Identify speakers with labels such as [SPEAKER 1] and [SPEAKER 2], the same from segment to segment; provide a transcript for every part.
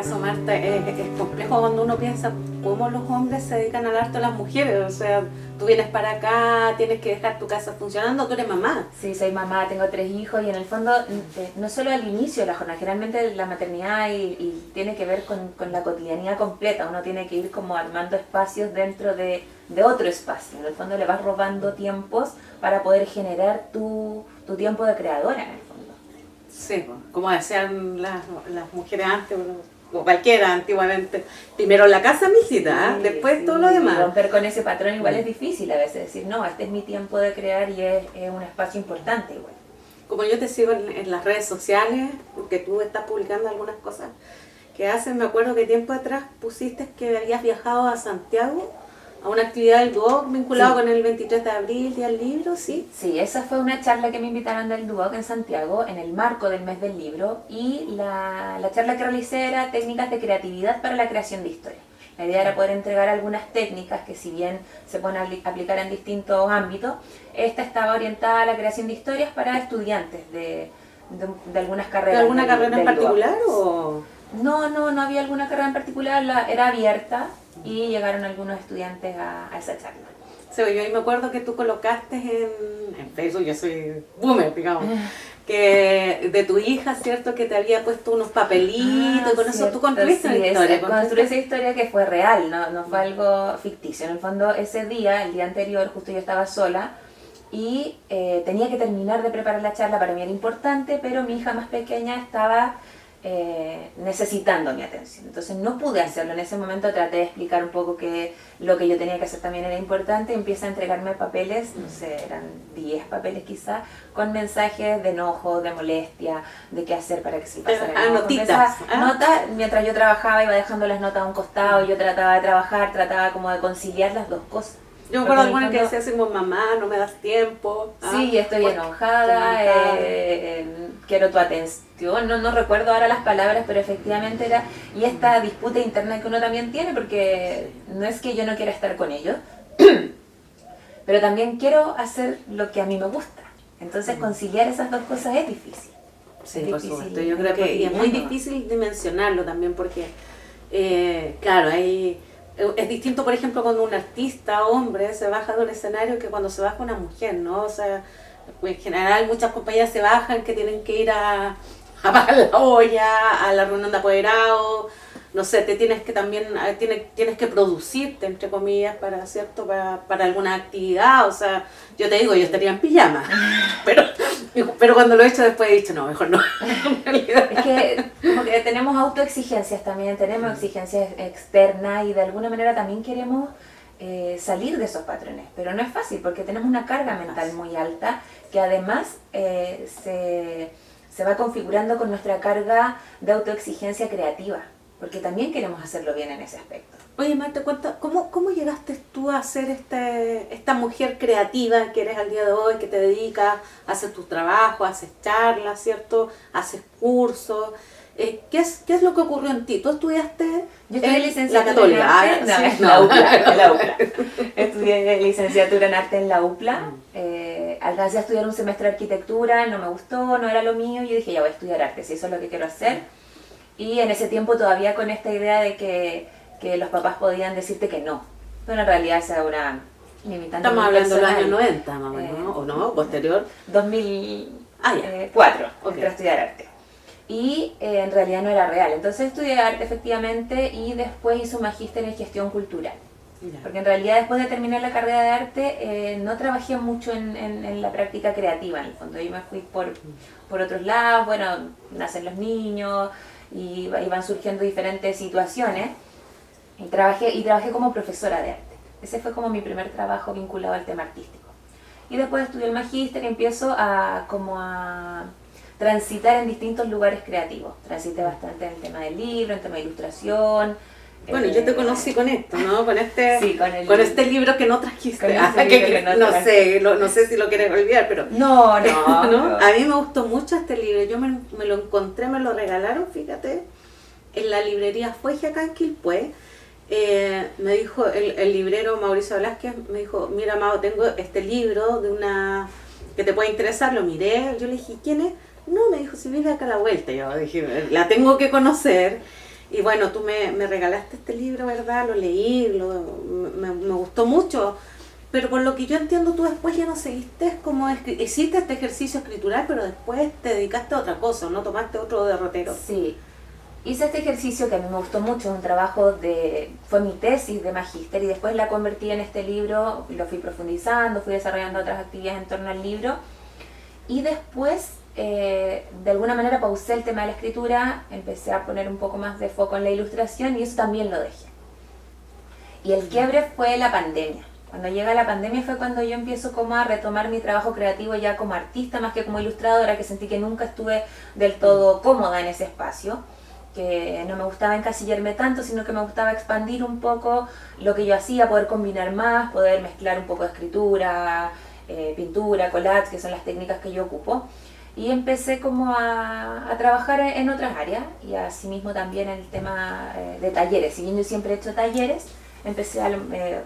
[SPEAKER 1] eso, Marta, es complejo cuando uno piensa cómo los hombres se dedican al arte a las mujeres. O sea, tú vienes para acá, tienes que dejar tu casa funcionando, tú eres mamá.
[SPEAKER 2] Sí, soy mamá, tengo 3 hijos y en el fondo, no solo al inicio de la jornada, generalmente la maternidad y tiene que ver con la cotidianidad completa. Uno tiene que ir como armando espacios dentro de otro espacio. En el fondo le vas robando tiempos para poder generar tu tiempo de creadora en el fondo.
[SPEAKER 1] Sí, como decían las mujeres antes, o cualquiera antiguamente, primero la casa, mijita, después todo lo demás.
[SPEAKER 2] Romper con ese patrón igual es difícil a veces, decir, no, este es mi tiempo de crear y es un espacio importante igual.
[SPEAKER 1] Como yo te sigo en las redes sociales, porque tú estás publicando algunas cosas que hacen, me acuerdo que tiempo atrás pusiste que habías viajado a Santiago a una actividad del Duoc vinculado con el 23 de abril, Día del Libro, ¿sí?
[SPEAKER 2] Sí, esa fue una charla que me invitaron del Duoc en Santiago en el marco del mes del libro y la charla que realicé era técnicas de creatividad para la creación de historias. La idea era poder entregar algunas técnicas que si bien se pueden aplicar en distintos ámbitos, esta estaba orientada a la creación de historias para estudiantes de algunas carreras.
[SPEAKER 1] ¿De alguna carrera en particular o...?
[SPEAKER 2] No había alguna carrera en particular, era abierta y llegaron algunos estudiantes a esa charla.
[SPEAKER 1] Sí, yo ahí me acuerdo que tú colocaste en Facebook, yo soy boomer, digamos, que de tu hija, ¿cierto? Que te había puesto unos papelitos y con eso tú construiste una historia.
[SPEAKER 2] Construí esa historia que fue real, no fue algo ficticio. En el fondo, ese día, el día anterior, justo yo estaba sola y tenía que terminar de preparar la charla, para mí era importante, pero mi hija más pequeña estaba necesitando mi atención. Entonces no pude hacerlo. En ese momento traté de explicar un poco que lo que yo tenía que hacer también era importante. Empieza a entregarme papeles, no sé, eran 10 papeles quizás, con mensajes de enojo, de molestia, de qué hacer para que se pasara el enojo.
[SPEAKER 1] Notitas.
[SPEAKER 2] Notas, mientras yo trabajaba iba dejando las notas a un costado y yo trataba de trabajar, trataba como de conciliar las dos cosas.
[SPEAKER 1] Yo me acuerdo de alguna que decía así como, mamá, no me das tiempo.
[SPEAKER 2] Sí, estoy enojada, quiero tu atención, no recuerdo ahora las palabras, pero efectivamente era, y esta disputa interna que uno también tiene, porque no es que yo no quiera estar con ellos, pero también quiero hacer lo que a mí me gusta. Entonces conciliar esas dos cosas es difícil.
[SPEAKER 1] Sí, por supuesto, yo creo que es muy difícil dimensionarlo también porque, claro, es distinto, por ejemplo, cuando un artista, hombre, se baja de un escenario que cuando se baja una mujer, ¿no? O sea, en general muchas compañías se bajan que tienen que ir a apagar la olla, a la reunión de apoderados, no sé, te tienes que también, tienes que producirte, entre comillas, ¿cierto? Para alguna actividad, o sea, yo te digo, yo estaría en pijama, pero cuando lo he hecho después he dicho, no, mejor no.
[SPEAKER 2] Es que como que tenemos autoexigencias también, tenemos exigencias externas y de alguna manera también queremos salir de esos patrones, pero no es fácil porque tenemos una carga mental muy alta que además se va configurando con nuestra carga de autoexigencia creativa, porque también queremos hacerlo bien en ese aspecto.
[SPEAKER 1] Oye, Marta, cuenta, ¿cómo llegaste tú a ser esta mujer creativa que eres al día de hoy, que te dedicas a hacer tu trabajo, haces charlas, ¿cierto? Haces cursos. ¿Qué es lo que ocurrió en ti? ¿Tú estudiaste
[SPEAKER 2] Yo estudié licenciatura
[SPEAKER 1] en
[SPEAKER 2] en arte? En la UPLA. Estudié licenciatura en arte en la UPLA. Alcancé a estudiar un semestre de arquitectura, no me gustó, no era lo mío. Y yo dije, ya voy a estudiar arte, si eso es lo que quiero hacer. Y en ese tiempo todavía con esta idea de que los papás podían decirte que no. Pero en realidad esa era una limitante.
[SPEAKER 1] Estamos hablando de los años 90, más o menos, ¿no? ¿O no? ¿Posterior?
[SPEAKER 2] 2004, entré a estudiar arte. Y en realidad no era real. Entonces estudié arte efectivamente y después hice un magíster en gestión cultural. Porque en realidad después de terminar la carrera de arte no trabajé mucho en la práctica creativa en el fondo. Yo me fui por otros lados, bueno, nacen los niños y van surgiendo diferentes situaciones y trabajé como profesora de arte. Ese fue como mi primer trabajo vinculado al tema artístico. Y después estudié el magíster y empiezo a transitar en distintos lugares creativos. Transité bastante en el tema del libro, en el tema de ilustración.
[SPEAKER 1] Bueno, yo te conocí con esto, ¿no? Con este libro que no trajiste. No sé si lo quieres olvidar, pero...
[SPEAKER 2] No.
[SPEAKER 1] A mí me gustó mucho este libro. Yo me lo encontré, me lo regalaron, fíjate, en la librería Fuege acá en Quilpué. Me dijo el librero Mauricio Velázquez, me dijo, mira, Mau, tengo este libro de una que te puede interesar. Lo miré, yo le dije, ¿quién es? No, me dijo, si vive acá a la vuelta. Yo dije, la tengo que conocer. Y bueno, tú me regalaste este libro, ¿verdad? Lo leí, me gustó mucho. Pero por lo que yo entiendo, tú después ya no seguiste como hiciste este ejercicio escritural, pero después te dedicaste a otra cosa, ¿no? Tomaste otro derrotero.
[SPEAKER 2] Sí, hice este ejercicio que a mí me gustó mucho, un trabajo fue mi tesis de magíster y después la convertí en este libro, lo fui profundizando, fui desarrollando otras actividades en torno al libro y después de alguna manera pausé el tema de la escritura, empecé a poner un poco más de foco en la ilustración y eso también lo dejé. Y el quiebre fue la pandemia. Cuando llega la pandemia fue cuando yo empiezo como a retomar mi trabajo creativo ya como artista más que como ilustradora, que sentí que nunca estuve del todo cómoda en ese espacio, que no me gustaba encasillarme tanto, sino que me gustaba expandir un poco lo que yo hacía, poder combinar más, poder mezclar un poco de escritura, pintura, collage, que son las técnicas que yo ocupo. Y empecé como a trabajar en otras áreas y asimismo también el tema de talleres. Si bien yo siempre he hecho talleres, empecé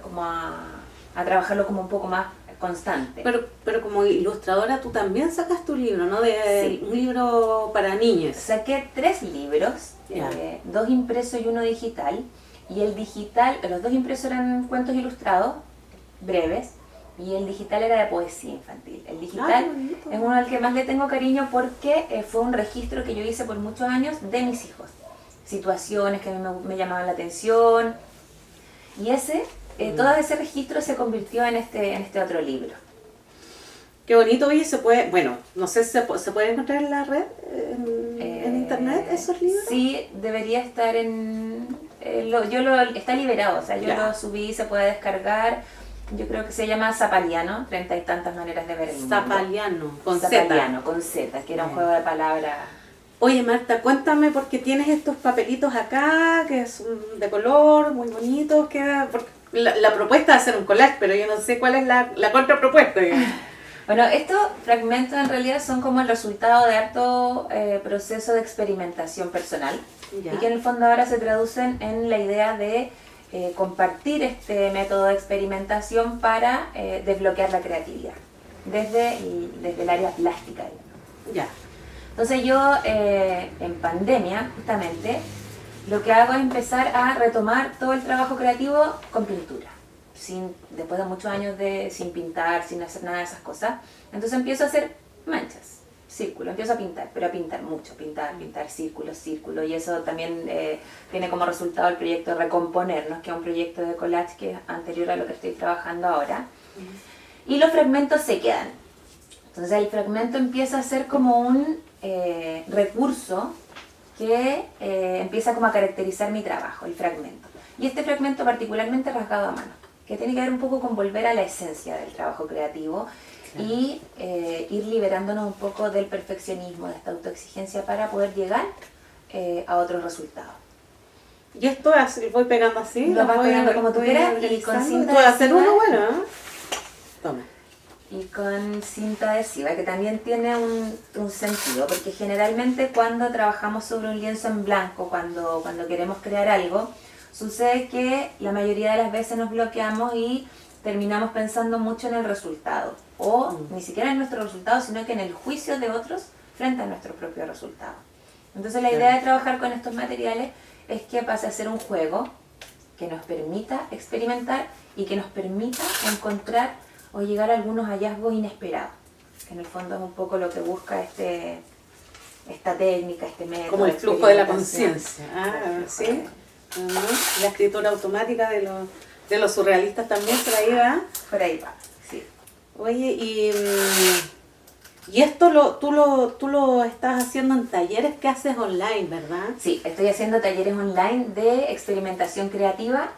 [SPEAKER 2] como a trabajarlo como un poco más constante.
[SPEAKER 1] Pero como ilustradora tú también sacas tu libro, ¿no?
[SPEAKER 2] Sí.
[SPEAKER 1] Un libro para niños.
[SPEAKER 2] Saqué 3 libros, 2 impresos y 1 digital. Y el digital, los 2 impresos eran cuentos ilustrados, breves, y el digital era de poesía infantil. El digital es uno al que más le tengo cariño porque fue un registro que yo hice por muchos años de mis hijos. Situaciones que a mí me llamaban la atención. Y todo ese registro se convirtió en este otro libro.
[SPEAKER 1] Qué bonito, y se puede, bueno, no sé si se puede encontrar en la red, en internet, esos libros.
[SPEAKER 2] Sí, debería estar está liberado, o sea, yo lo subí, se puede descargar. Yo creo que se llama Zapaliano, 30 y tantas maneras de ver el mundo.
[SPEAKER 1] Zapaliano,
[SPEAKER 2] con Z, que era un juego de palabras.
[SPEAKER 1] Oye Marta, cuéntame, porque tienes estos papelitos acá, que son de color, muy bonitos, la propuesta es hacer un collage, pero yo no sé cuál es la contrapropuesta.
[SPEAKER 2] Bueno, estos fragmentos en realidad son como el resultado de harto proceso de experimentación personal. Y que en el fondo ahora se traducen en la idea de compartir este método de experimentación para desbloquear la creatividad desde el área plástica.
[SPEAKER 1] Ya.
[SPEAKER 2] Entonces yo en pandemia justamente lo que hago es empezar a retomar todo el trabajo creativo con pintura, después de muchos años sin pintar, sin hacer nada de esas cosas. Entonces empiezo a hacer manchas, círculos, empiezo a pintar, pero a pintar mucho, pintar círculos, y eso también tiene como resultado el proyecto Recomponernos, que es un proyecto de collage que es anterior a lo que estoy trabajando ahora. Y los fragmentos se quedan. Entonces el fragmento empieza a ser como un recurso que empieza como a caracterizar mi trabajo, el fragmento. Y este fragmento particularmente rasgado a mano, que tiene que ver un poco con volver a la esencia del trabajo creativo. Claro. Y ir liberándonos un poco del perfeccionismo, de esta autoexigencia para poder llegar a otros resultados.
[SPEAKER 1] Y esto voy pegando así,
[SPEAKER 2] lo vas pegando como tú quieras y con cinta adhesiva.
[SPEAKER 1] ¿Puedo hacer uno bueno? Toma.
[SPEAKER 2] Y con cinta adhesiva, que también tiene un sentido, porque generalmente cuando trabajamos sobre un lienzo en blanco, cuando queremos crear algo, sucede que la mayoría de las veces nos bloqueamos y terminamos pensando mucho en el resultado, o ni siquiera en nuestro resultado, sino que en el juicio de otros frente a nuestro propio resultado. Entonces la idea de trabajar con estos materiales es que pase a ser un juego que nos permita experimentar y que nos permita encontrar o llegar a algunos hallazgos inesperados, que en el fondo es un poco lo que busca esta técnica, este método.
[SPEAKER 1] Como el flujo de la conciencia. ¿Sí? La escritura automática de los surrealistas también, por ahí va.
[SPEAKER 2] Por ahí va, sí.
[SPEAKER 1] Oye, y esto tú lo estás haciendo en talleres que haces online, ¿verdad?
[SPEAKER 2] Sí, estoy haciendo talleres online de experimentación creativa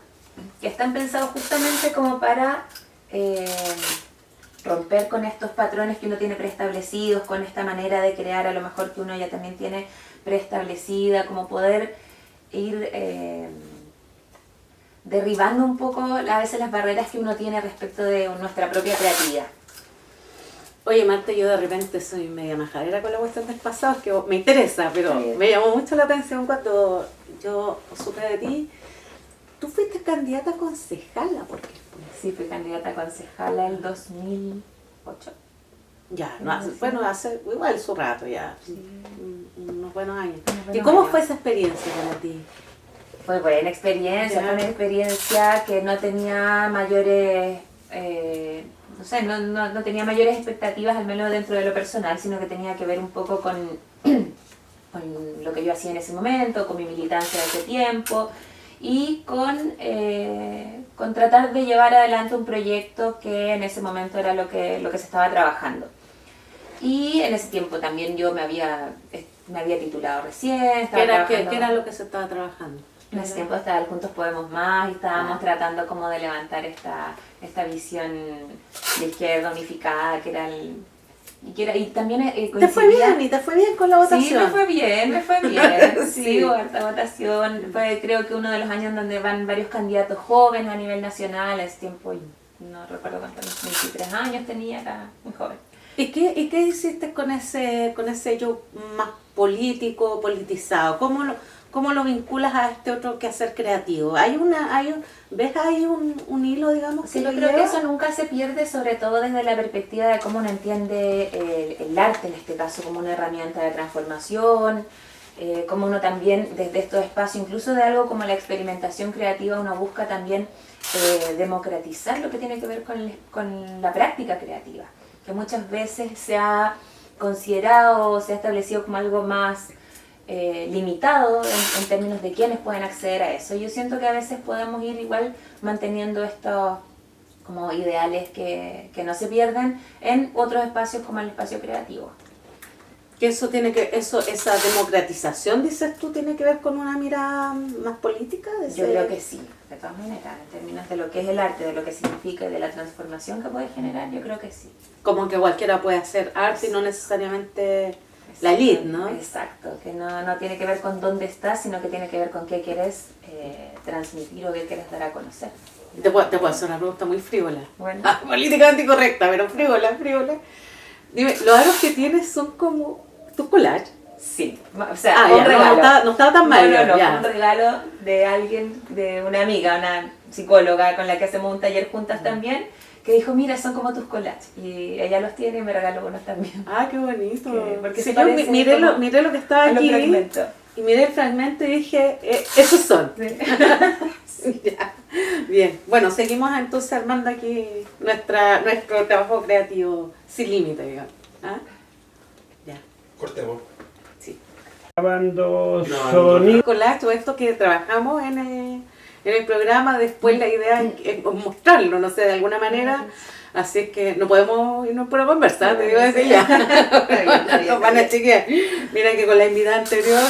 [SPEAKER 2] que están pensados justamente como para romper con estos patrones que uno tiene preestablecidos, con esta manera de crear a lo mejor que uno ya también tiene preestablecida, como poder ir derribando un poco a veces las barreras que uno tiene respecto de nuestra propia creatividad.
[SPEAKER 1] Oye Marta, yo de repente soy media majadera con la cuestión del pasado, que me interesa, pero me llamó mucho la atención cuando yo supe de ti. Tú fuiste candidata a concejala, ¿por qué?
[SPEAKER 2] Sí, fui candidata a concejala en el 2008.
[SPEAKER 1] Ya, no, hace igual su rato ya, sí. Unos buenos años. ¿Y cómo fue esa experiencia para ti?
[SPEAKER 2] Fue buena experiencia, fue una experiencia que no tenía mayores, no sé, no tenía mayores expectativas, al menos dentro de lo personal, sino que tenía que ver un poco con lo que yo hacía en ese momento, con mi militancia de ese tiempo y con tratar de llevar adelante un proyecto que en ese momento era lo que se estaba trabajando. Y en ese tiempo también yo me había titulado recién.
[SPEAKER 1] ¿Qué era lo que se estaba trabajando?
[SPEAKER 2] En ese tiempo estaba el Juntos Podemos Más y estábamos tratando como de levantar esta visión de izquierda unificada que era y también
[SPEAKER 1] ¿Te fue bien con la votación?
[SPEAKER 2] Sí, me fue bien. Sí, hubo harta votación. Fue creo que uno de los años donde van varios candidatos jóvenes a nivel nacional. En ese tiempo, no recuerdo cuántos, 23 años tenía, era muy joven.
[SPEAKER 1] ¿Y qué hiciste con ese yo más político, politizado? ¿Cómo lo vinculas a este otro quehacer creativo? ¿Ves ahí un hilo, digamos?
[SPEAKER 2] Sí, yo creo que eso nunca se pierde, sobre todo desde la perspectiva de cómo uno entiende el arte, en este caso, como una herramienta de transformación, como uno también, desde estos espacios, incluso de algo como la experimentación creativa, uno busca también democratizar lo que tiene que ver con la práctica creativa, que muchas veces se ha considerado, se ha establecido como algo más limitado en términos de quiénes pueden acceder a eso. Yo siento que a veces podemos ir igual manteniendo estos como ideales que no se pierden en otros espacios como el espacio creativo.
[SPEAKER 1] Que esa democratización, dices tú, tiene que ver con una mirada más política.
[SPEAKER 2] Yo creo que sí, de todas maneras, en términos de lo que es el arte, de lo que significa y de la transformación que puede generar, yo creo que sí.
[SPEAKER 1] Como que cualquiera puede hacer arte y no necesariamente la elite, ¿no?
[SPEAKER 2] Exacto, que no tiene que ver con dónde estás, sino que tiene que ver con qué quieres transmitir o qué quieres dar a conocer.
[SPEAKER 1] Te puedo hacer una pregunta muy frívola.
[SPEAKER 2] Bueno.
[SPEAKER 1] Políticamente incorrecta, pero frívola. Dime, ¿los aros que tienes son como tus collages?
[SPEAKER 2] Sí, o sea, un
[SPEAKER 1] regalo. No estaba tan mal.
[SPEAKER 2] No, un regalo de alguien, de una amiga, una psicóloga con la que hacemos un taller juntas también, que dijo, mira, son como tus collages. Y ella los tiene y me regaló unos también.
[SPEAKER 1] Ah, qué bonito.
[SPEAKER 2] Porque
[SPEAKER 1] sí, yo miré lo que estaba aquí y miré el fragmento y dije, esos son. Sí. Ya. Bien, bueno, seguimos entonces armando aquí nuestro trabajo creativo sin límite, digamos. ¿Ah? Ya.
[SPEAKER 3] Cortemos.
[SPEAKER 1] Sí.
[SPEAKER 4] Grabando sonido.
[SPEAKER 1] Collage, todo esto que trabajamos en el programa, después la idea es mostrarlo, no sé, de alguna manera. Así es que no podemos irnos por a conversar, te digo desde ya. Nos van a chequear. Mira que con la invitada anterior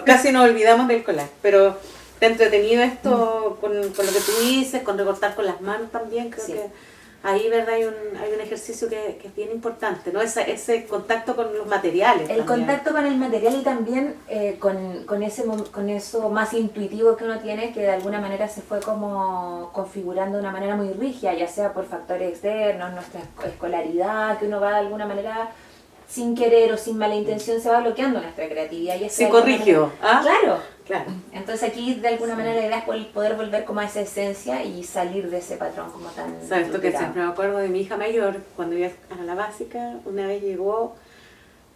[SPEAKER 1] casi nos olvidamos del collage, pero te ha entretenido esto con lo que tú dices, con recortar con las manos también, creo que ahí, ¿verdad? Hay un ejercicio que es bien importante, ¿no? Ese contacto con los materiales.
[SPEAKER 2] El contacto con el material y también con eso más intuitivo que uno tiene, que de alguna manera se fue como configurando de una manera muy rígida, ya sea por factores externos, nuestra escolaridad, que uno va de alguna manera sin querer o sin mala intención se va bloqueando nuestra creatividad. Y
[SPEAKER 1] psicorrígido. ¿Ah?
[SPEAKER 2] Claro. Entonces aquí de alguna manera la idea es poder volver como a esa esencia y salir de ese patrón como tan...
[SPEAKER 1] ¿Sabes esto que siempre me acuerdo de mi hija mayor? Cuando iba a la básica, una vez llegó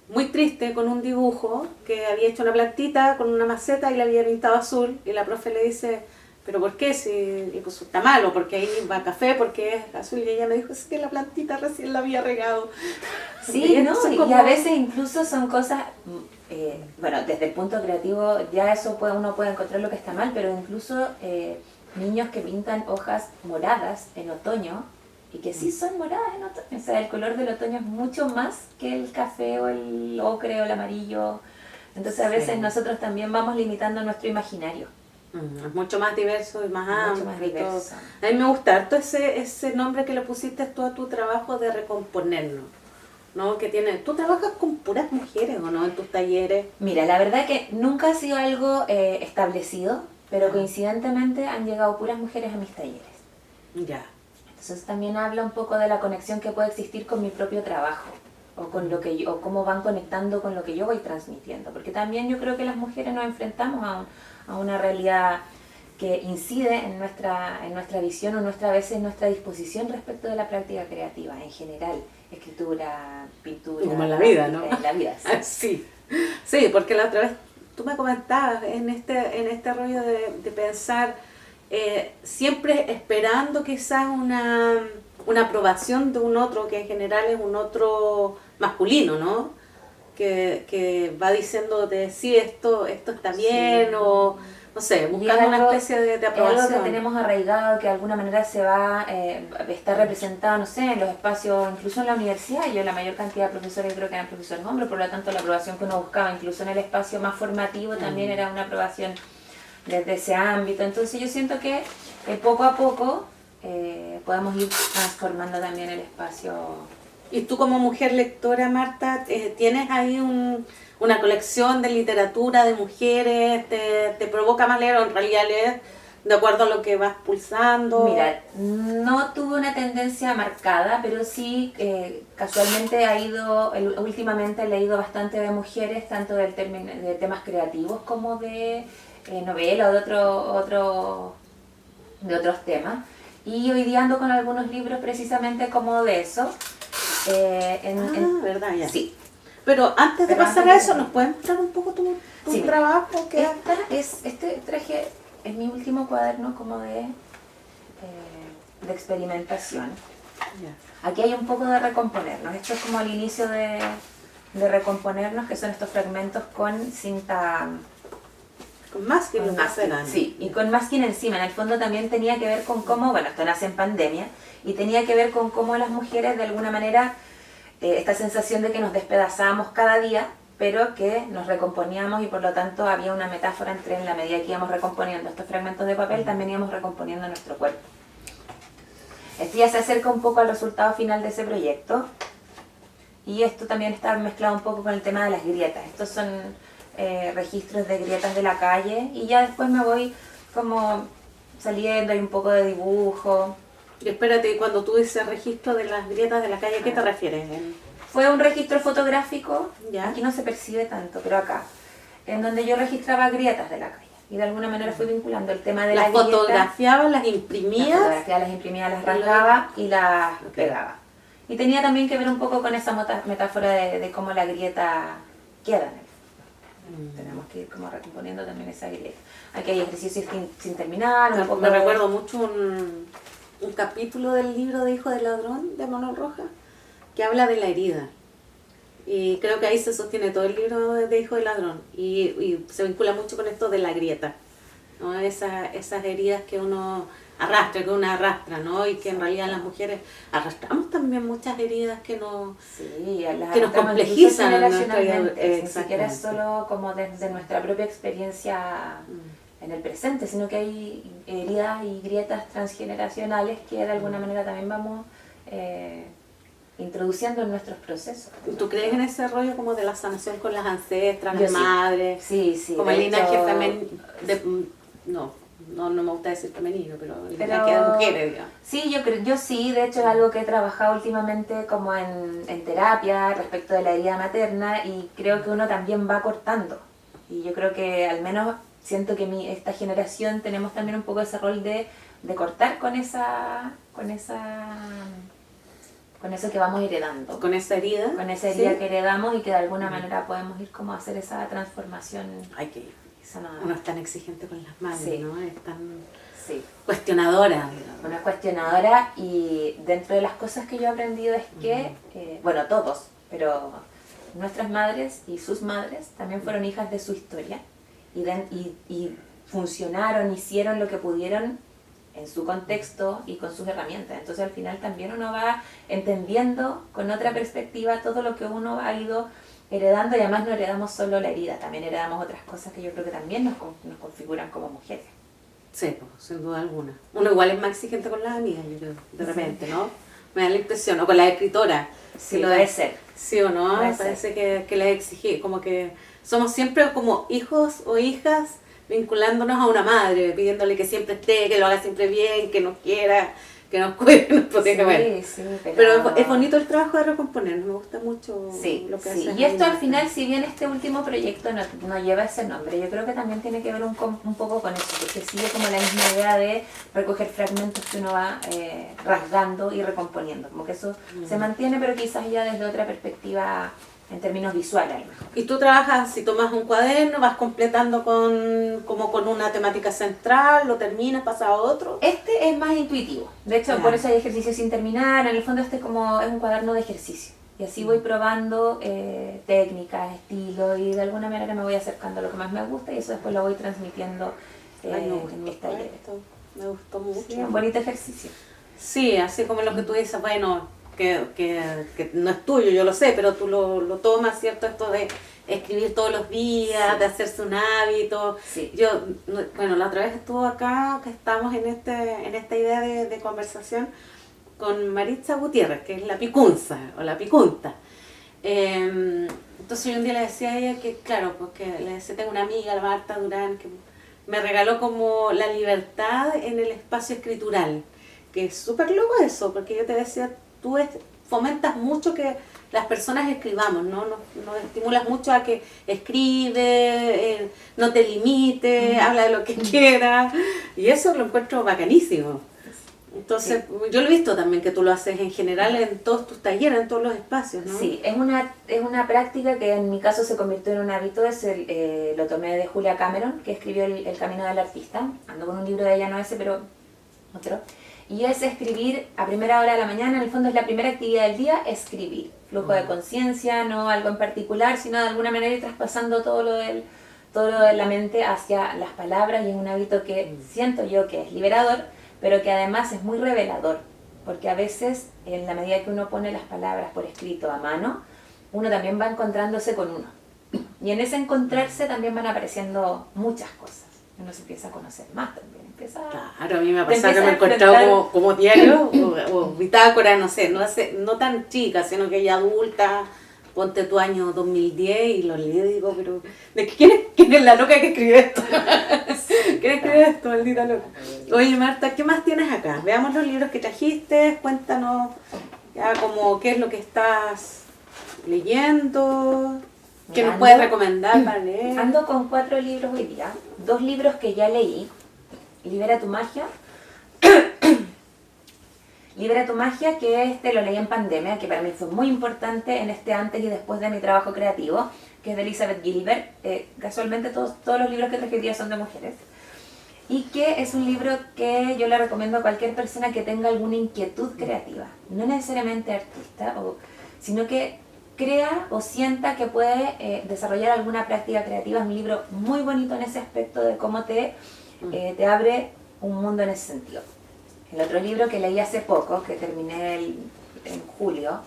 [SPEAKER 1] muy triste con un dibujo que había hecho una plantita con una maceta y la había pintado azul y la profe le dice, ¿pero por qué? Si pues, está malo, porque ahí va café, porque es azul. Y ella me dijo, es que la plantita recién la había regado.
[SPEAKER 2] Sí, ¿no? Y a veces incluso son cosas... bueno, desde el punto creativo ya eso uno puede encontrar lo que está mal, pero incluso niños que pintan hojas moradas en otoño y que sí son moradas en otoño, o sea, el color del otoño es mucho más que el café o el ocre o el amarillo, entonces a veces nosotros también vamos limitando nuestro imaginario.
[SPEAKER 1] Es mucho más diverso y más amplio.
[SPEAKER 2] Más diverso.
[SPEAKER 1] A mí me gusta harto ese nombre que le pusiste tú a tu trabajo de recomponernos. ¿No? Que tú trabajas con puras mujeres, ¿o no? En tus talleres.
[SPEAKER 2] Mira, la verdad que nunca ha sido algo establecido, pero coincidentemente han llegado puras mujeres a mis talleres.
[SPEAKER 1] Ya.
[SPEAKER 2] Entonces también habla un poco de la conexión que puede existir con mi propio trabajo, o con lo que o cómo van conectando con lo que yo voy transmitiendo, porque también yo creo que las mujeres nos enfrentamos a una realidad que incide en nuestra visión o a veces en nuestra disposición respecto de la práctica creativa en general. Escritura, pintura...
[SPEAKER 1] Como en la vida, ¿no?
[SPEAKER 2] En la vida,
[SPEAKER 1] sí. Sí, porque la otra vez tú me comentabas en este rollo de pensar, siempre esperando quizás una aprobación de un otro, que en general es un otro masculino, ¿no? Que va diciéndote, sí, esto está bien, o no sé, buscando una especie de aprobación.
[SPEAKER 2] Es algo que tenemos arraigado, que de alguna manera se va está representado, no sé, en los espacios, incluso en la universidad. Yo la mayor cantidad de profesores creo que eran profesores hombres, por lo tanto la aprobación que uno buscaba, incluso en el espacio más formativo, también era una aprobación desde ese ámbito. Entonces yo siento que poco a poco podemos ir transformando también el espacio.
[SPEAKER 1] Y tú como mujer lectora, Marta, ¿tienes ahí una colección de literatura de mujeres? ¿Te provoca más leer o en realidad lees de acuerdo a lo que vas pulsando?
[SPEAKER 2] Mira, no tuve una tendencia marcada, pero sí casualmente últimamente he leído bastante de mujeres, tanto de temas creativos como de novela o de otros temas. Y hoy día ando con algunos libros precisamente como de eso.
[SPEAKER 1] ¿Verdad? Ya.
[SPEAKER 2] Sí.
[SPEAKER 1] Pero antes de pasar a eso, ¿nos puedes mostrar un poco tu
[SPEAKER 2] sí,
[SPEAKER 1] trabajo?
[SPEAKER 2] Traje es mi último cuaderno como de experimentación. Yeah. Aquí hay un poco de recomponernos. Esto es como el inicio de recomponernos, que son estos fragmentos con cinta...
[SPEAKER 1] Con masking.
[SPEAKER 2] Sí, y con masking encima. En el fondo también tenía que ver con cómo, bueno, esto nace en pandemia, y tenía que ver con cómo las mujeres de alguna manera, esta sensación de que nos despedazábamos cada día, pero que nos recomponíamos y por lo tanto había una metáfora entre en la medida que íbamos recomponiendo estos fragmentos de papel, también íbamos recomponiendo nuestro cuerpo. Esto ya se acerca un poco al resultado final de ese proyecto, y esto también está mezclado un poco con el tema de las grietas. Estos son registros de grietas de la calle, y ya después me voy como saliendo, hay un poco de dibujo.
[SPEAKER 1] Y espérate, cuando tú dices registro de las grietas de la calle, ¿a qué te refieres?
[SPEAKER 2] Fue un registro fotográfico,
[SPEAKER 1] ¿ya?
[SPEAKER 2] Aquí no se percibe tanto, pero acá, en donde yo registraba grietas de la calle. Y de alguna manera fui vinculando el tema de la grieta.
[SPEAKER 1] ¿Las fotografiaba, las imprimías?
[SPEAKER 2] Las rasgaba y las pegaba. Y tenía también que ver un poco con esa metáfora de cómo la grieta queda en el Tenemos que ir como recomponiendo también esa grieta. Aquí hay ejercicios sin terminar.
[SPEAKER 1] Me recuerdo mucho un capítulo del libro de Hijo del Ladrón de Manuel Rojas, que habla de la herida. Y creo que ahí se sostiene todo el libro de Hijo del Ladrón. Y se vincula mucho con esto de la grieta, ¿no? Esas heridas que uno arrastra, ¿no? Y que en realidad las mujeres arrastramos también muchas heridas que nos complejizan nuestra vida.
[SPEAKER 2] Ni siquiera es solo como desde nuestra propia experiencia en el presente, sino que hay heridas y grietas transgeneracionales que de alguna manera también vamos introduciendo en nuestros procesos.
[SPEAKER 1] ¿Tú crees en ese rollo como de la sanación con las ancestras, las madres?
[SPEAKER 2] Sí.
[SPEAKER 1] Como el linaje no me gusta decir femenino, pero el linaje de mujeres, digamos.
[SPEAKER 2] Sí, yo sí, de hecho es algo que he trabajado últimamente como en terapia respecto de la herida materna, y creo que uno también va cortando. Y yo creo que al menos siento que esta generación tenemos también un poco ese rol de cortar con eso que vamos heredando.
[SPEAKER 1] Con esa herida.
[SPEAKER 2] Con esa herida que heredamos, y que de alguna manera podemos ir como a hacer esa transformación.
[SPEAKER 1] Uno es tan exigente con las madres, ¿no? Es tan
[SPEAKER 2] cuestionadora. Uno es cuestionadora, y dentro de las cosas que yo he aprendido es que, bueno, todos, pero nuestras madres y sus madres también fueron hijas de su historia, y funcionaron, hicieron lo que pudieron en su contexto y con sus herramientas. Entonces al final también uno va entendiendo con otra perspectiva todo lo que uno ha ido heredando, y además no heredamos solo la herida, también heredamos otras cosas que yo creo que también nos configuran como mujeres.
[SPEAKER 1] Sí, pues, sin duda alguna. Uno igual es más exigente con las amigas, yo creo, de repente, ¿no? Me da la impresión, o con las escritoras.
[SPEAKER 2] Sí, lo debe ser.
[SPEAKER 1] Sí o no, parece que les exigí, como que somos siempre como hijos o hijas vinculándonos a una madre, pidiéndole que siempre esté, que lo haga siempre bien, que nos quiera, que nos cuide, que nos proteja. Pero es bonito el trabajo de recomponer, me gusta mucho lo que haces.
[SPEAKER 2] Y esto al final, si bien este último proyecto no lleva ese nombre, yo creo que también tiene que ver un poco con eso, porque sigue como la misma idea de recoger fragmentos que uno va rasgando y recomponiendo, como que eso se mantiene, pero quizás ya desde otra perspectiva en términos visuales a lo mejor.
[SPEAKER 1] Y tú trabajas, si tomas un cuaderno, vas completando como con una temática central, lo terminas, pasas a otro.
[SPEAKER 2] Este es más intuitivo, de hecho por eso hay ejercicios sin terminar, en el fondo este es un cuaderno de ejercicio. Y así voy probando técnicas, estilos y de alguna manera me voy acercando a lo que más me gusta y eso después lo voy transmitiendo en mis talleres.
[SPEAKER 1] Me gustó mucho.
[SPEAKER 2] Sí, un bonito ejercicio.
[SPEAKER 1] Sí, así como lo que tú dices, bueno, que no es tuyo, yo lo sé, pero tú lo tomas, ¿cierto? Esto de escribir todos los días, de hacerse un hábito.
[SPEAKER 2] Sí.
[SPEAKER 1] Bueno, la otra vez estuvo acá, que estamos en esta idea de conversación, con Maritza Gutiérrez, que es la picunza o la picunta. Entonces yo un día le decía a ella que, claro, porque le decía, tengo una amiga, la Marta Durán, que me regaló como la libertad en el espacio escritural, que es súper loco eso, porque yo te decía, tú fomentas mucho que las personas escribamos, ¿no? Nos estimulas mucho a que escribe, no te limites, habla de lo que quieras, y eso lo encuentro bacanísimo. Entonces, yo lo he visto también que tú lo haces en general en todos tus talleres, en todos los espacios, ¿no?
[SPEAKER 2] Sí, es una práctica que en mi caso se convirtió en un hábito, lo tomé de Julia Cameron, que escribió el Camino del Artista, ando con un libro de ella, no ese, pero otro, y es escribir a primera hora de la mañana, en el fondo es la primera actividad del día, escribir, flujo de conciencia, no algo en particular, sino de alguna manera ir traspasando todo lo de la mente hacia las palabras, y es un hábito que siento yo que es liberador, pero que además es muy revelador, porque a veces, en la medida que uno pone las palabras por escrito a mano, uno también va encontrándose con uno. Y en ese encontrarse también van apareciendo muchas cosas. Uno se empieza a conocer más también.
[SPEAKER 1] Claro, a mí me ha pasado que me he encontrado como diario o bitácora, no sé, no tan chica, sino que ya adulta, ponte tu año 2010 y lo leo y digo, pero ¿de quién es la loca que escribe esto? ¿Quién escribe esto, maldita loca? Oye, Marta, ¿qué más tienes acá? Veamos los libros que trajiste, cuéntanos ya como qué es lo que estás leyendo, qué nos puedes recomendar para leer.
[SPEAKER 2] Ando con 4 libros hoy día, 2 libros que ya leí. Libera tu magia. Libera tu magia, que lo leí en pandemia, que para mí fue muy importante en este antes y después de mi trabajo creativo, que es de Elizabeth Gilbert. Casualmente todos los libros que traje hoy día son de mujeres. Y que es un libro que yo le recomiendo a cualquier persona que tenga alguna inquietud creativa, no necesariamente artista, sino que crea o sienta que puede desarrollar alguna práctica creativa. Es un libro muy bonito en ese aspecto de cómo te abre un mundo en ese sentido. El otro libro que leí hace poco, que terminé en julio,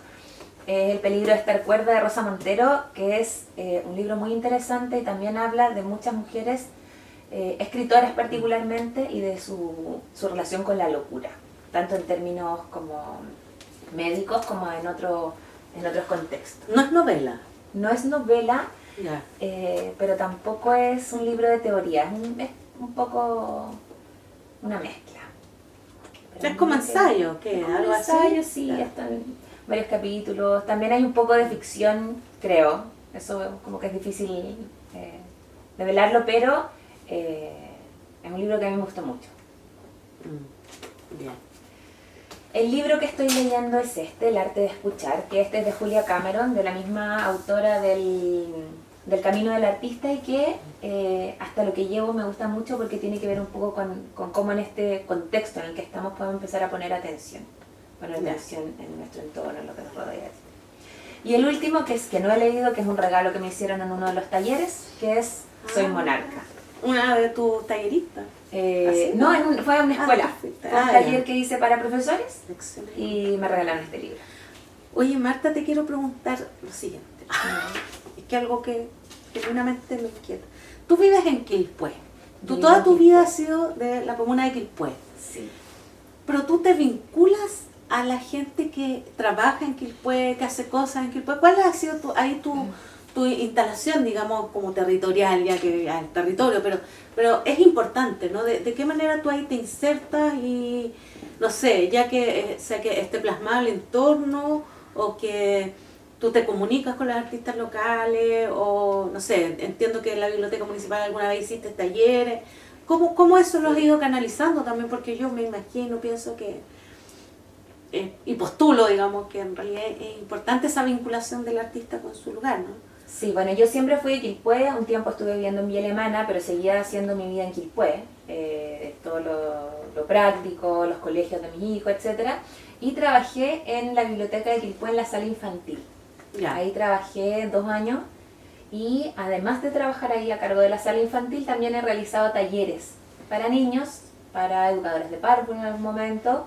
[SPEAKER 2] es El peligro de estar cuerda, de Rosa Montero, que es un libro muy interesante y también habla de muchas mujeres escritoras particularmente y de su relación con la locura, tanto en términos como médicos como en otros contextos.
[SPEAKER 1] ¿No es novela?
[SPEAKER 2] No es novela,
[SPEAKER 1] Ya.
[SPEAKER 2] pero tampoco es un libro de teoría, es un poco una mezcla.
[SPEAKER 1] Pero es como ensayo, ¿qué? ¿Algo así?
[SPEAKER 2] Ensayo, sí,
[SPEAKER 1] Claro.
[SPEAKER 2] están varios capítulos. También hay un poco de ficción, creo. Eso como que es difícil develarlo, pero es un libro que a mí me gustó mucho.
[SPEAKER 1] Bien.
[SPEAKER 2] El libro que estoy leyendo es El arte de escuchar, que es de Julia Cameron, de la misma autora del Camino del Artista, y que hasta lo que llevo me gusta mucho porque tiene que ver un poco con cómo en este contexto en el que estamos podemos empezar a poner atención en nuestro entorno, en lo que nos rodea. Y el último, que no he leído, que es un regalo que me hicieron en uno de los talleres, que es Soy Monarca.
[SPEAKER 1] ¿Una de tus talleristas?
[SPEAKER 2] No, fue en una escuela.
[SPEAKER 1] Perfecto.
[SPEAKER 2] Fue un taller que hice para profesores.
[SPEAKER 1] Excelente.
[SPEAKER 2] Y me regalaron este libro.
[SPEAKER 1] Oye, Marta, te quiero preguntar lo siguiente. Es que algo que genuinamente me inquieta. Tú vives en Quilpué. Toda tu vida has sido de la comuna de Quilpué.
[SPEAKER 2] Sí.
[SPEAKER 1] Pero tú te vinculas a la gente que trabaja en Quilpué, que hace cosas en Quilpué. ¿Cuál ha sido tu instalación, digamos, como territorial, ya que al territorio? Pero es importante, ¿no? ¿De qué manera tú ahí te insertas y, no sé, ya que sea que esté plasmado el entorno o que tú te comunicas con los artistas locales o, no sé, entiendo que en la biblioteca municipal alguna vez hiciste talleres. ¿Cómo eso lo has ido canalizando también? Porque yo me imagino, pienso que y postulo, digamos, que en realidad es importante esa vinculación del artista con su lugar, ¿no?
[SPEAKER 2] Sí, bueno, yo siempre fui de Quilpué, un tiempo estuve viviendo en Villa Alemana, pero seguía haciendo mi vida en Quilpué, todo lo práctico, los colegios de mis hijos, etcétera, y trabajé en la biblioteca de Quilpué en la sala infantil.
[SPEAKER 1] Ya.
[SPEAKER 2] Ahí trabajé 2 años y además de trabajar ahí a cargo de la sala infantil, también he realizado talleres para niños, para educadores de párvulo en algún momento,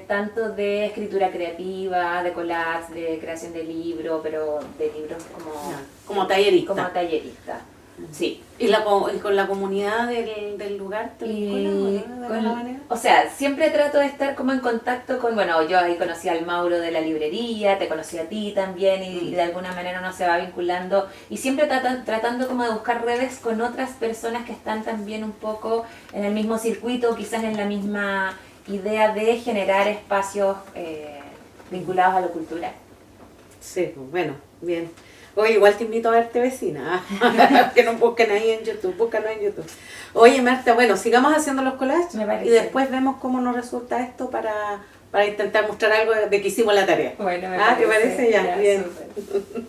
[SPEAKER 2] tanto de escritura creativa, de collage, de creación de libros, pero de libros
[SPEAKER 1] como tallerista.
[SPEAKER 2] Como tallerista, sí.
[SPEAKER 1] ¿Y con la comunidad del lugar?
[SPEAKER 2] O sea, siempre trato de estar como en contacto con, bueno, yo ahí conocí al Mauro de la librería, te conocí a ti también y de alguna manera uno se va vinculando y siempre tratando como de buscar redes con otras personas que están también un poco en el mismo circuito, quizás en la misma idea de generar espacios vinculados a lo cultural.
[SPEAKER 1] Sí, bueno, bien. Oye, igual te invito a verte vecina, que nos busquen ahí en YouTube, búscanos en YouTube. Oye, Marta, bueno, sigamos haciendo los collages y después vemos cómo nos resulta esto para intentar mostrar algo de que hicimos la tarea.
[SPEAKER 2] Bueno,
[SPEAKER 1] ¿Te parece? Ya, bien.
[SPEAKER 2] Súper.